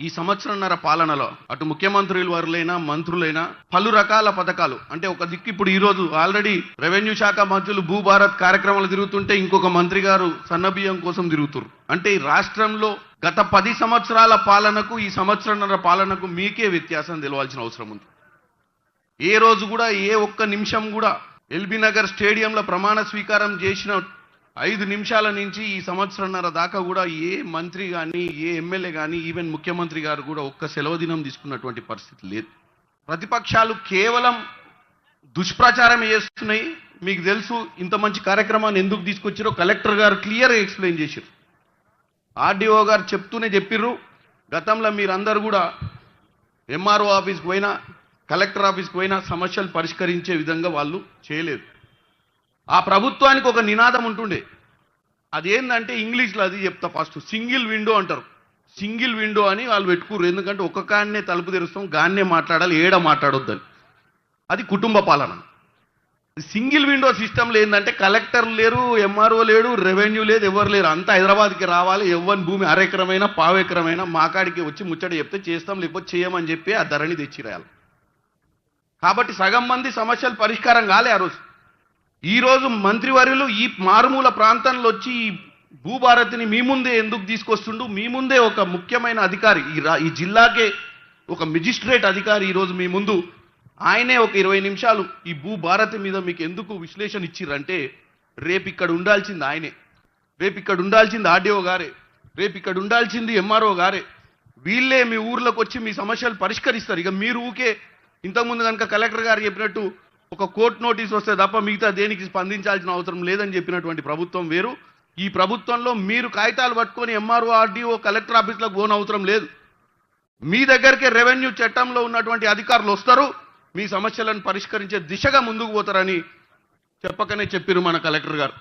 ఈ సంవత్సరంన్నర పాలనలో అటు ముఖ్యమంత్రులు వారులైనా మంత్రులైనా పలు రకాల పథకాలు అంటే ఒక దిక్కు ఇప్పుడు ఈ రోజు ఆల్రెడీ రెవెన్యూ శాఖ మంత్రులు భూభారత్ కార్యక్రమాలు తిరుగుతుంటే ఇంకొక మంత్రి గారు సన్నబియ్యం కోసం తిరుగుతున్నారు. అంటే ఈ రాష్ట్రంలో గత 10 సంవత్సరాల పాలనకు ఈ సంవత్సరంన్నర పాలనకు మీకే వ్యత్యాసం తెలవాల్సిన అవసరం ఉంది. ఏ రోజు కూడా ఏ ఒక్క నిమిషం కూడా ఎల్బీ నగర్ స్టేడియంలో ప్రమాణ స్వీకారం చేసిన 5 నిమిషాల నుంచి ఈ సంవత్సరంన్నర దాకా కూడా ఏ మంత్రి కానీ ఏ ఎమ్మెల్యే కానీ ఈవెన్ ముఖ్యమంత్రి గారు కూడా ఒక్క సెలవు దినం తీసుకున్నటువంటి పరిస్థితి లేదు. ప్రతిపక్షాలు కేవలం దుష్ప్రచారం చేస్తున్నాయి. మీకు తెలుసు ఇంత మంచి కార్యక్రమాన్ని ఎందుకు తీసుకొచ్చారో కలెక్టర్ గారు క్లియర్గా ఎక్స్ప్లెయిన్ చేశారు. ఆర్డీఓ గారు చెప్తూనే చెప్పిర్రు. గతంలో మీరందరూ కూడా ఎంఆర్ఓ ఆఫీస్కి పోయినా కలెక్టర్ ఆఫీస్కి పోయినా సమస్యలు పరిష్కరించే విధంగా వాళ్ళు చేయలేదు. ఆ ప్రభుత్వానికి ఒక నినాదం ఉంటుండే. అదేంటంటే ఇంగ్లీష్లో అది చెప్తా ఫస్ట్ సింగిల్ విండో అంటారు. సింగిల్ విండో అని వాళ్ళు పెట్టుకుర్రు. ఎందుకంటే ఒక్క కాన్నే తలుపు తెరుస్తాం, గాన్నే మాట్లాడాలి, ఏడ మాట్లాడొద్దని. అది కుటుంబ పాలన. సింగిల్ విండో సిస్టంలో ఏంటంటే కలెక్టర్ లేరు, ఎంఆర్ఓ లేడు, రెవెన్యూ లేదు, ఎవరు లేరు. అంతా హైదరాబాద్కి రావాలి. ఎవరి భూమి అరెకరమైనా పావెకరమైనా మా కాడికి వచ్చి ముచ్చట చెప్తే చేస్తాం, లేకపోతే చేయమని చెప్పి ఆ ధరని తెచ్చిరాయాలి. కాబట్టి సగం మంది సమస్యలు పరిష్కారం కాలే ఆ రోజు. ఈరోజు మంత్రివర్యులు ఈ మారుమూల ప్రాంతంలో వచ్చి ఈ భూభారతిని మీ ముందే ఎందుకు తీసుకొస్తుండు? మీ ముందే ఒక ముఖ్యమైన అధికారి, ఈ జిల్లాకే ఒక మెజిస్ట్రేట్ అధికారి ఈరోజు మీ ముందు ఆయనే ఒక 20 నిమిషాలు ఈ భూభారతి మీద మీకు ఎందుకు విశ్లేషణ ఇచ్చిర్రంటే రేపు ఇక్కడ ఉండాల్సింది ఆయనే, రేపు ఇక్కడ ఉండాల్సింది ఆర్డీఓ గారే, రేపు ఇక్కడ ఉండాల్సింది ఎంఆర్ఓ గారే. వీళ్ళే మీ ఊర్లోకి వచ్చి మీ సమస్యలు పరిష్కరిస్తారు. ఇక మీరు ఊకే ఇంతకుముందు కనుక కలెక్టర్ గారు చెప్పినట్టు ఒక కోర్టు నోటీస్ వస్తే తప్ప మిగతా దేనికి స్పందించాల్సిన అవసరం లేదని చెప్పినటువంటి ప్రభుత్వం వేరు. ఈ ప్రభుత్వంలో మీరు కాగితాలు పట్టుకొని ఎంఆర్ఓ ఆర్డీఓ కలెక్టర్ ఆఫీసులకు పోని అవసరం లేదు. మీ దగ్గరికే రెవెన్యూ చట్టంలో ఉన్నటువంటి అధికారులు వస్తారు, మీ సమస్యలను పరిష్కరించే దిశగా ముందుకు పోతారని చెప్పకనే చెప్పిరు మన కలెక్టర్ గారు.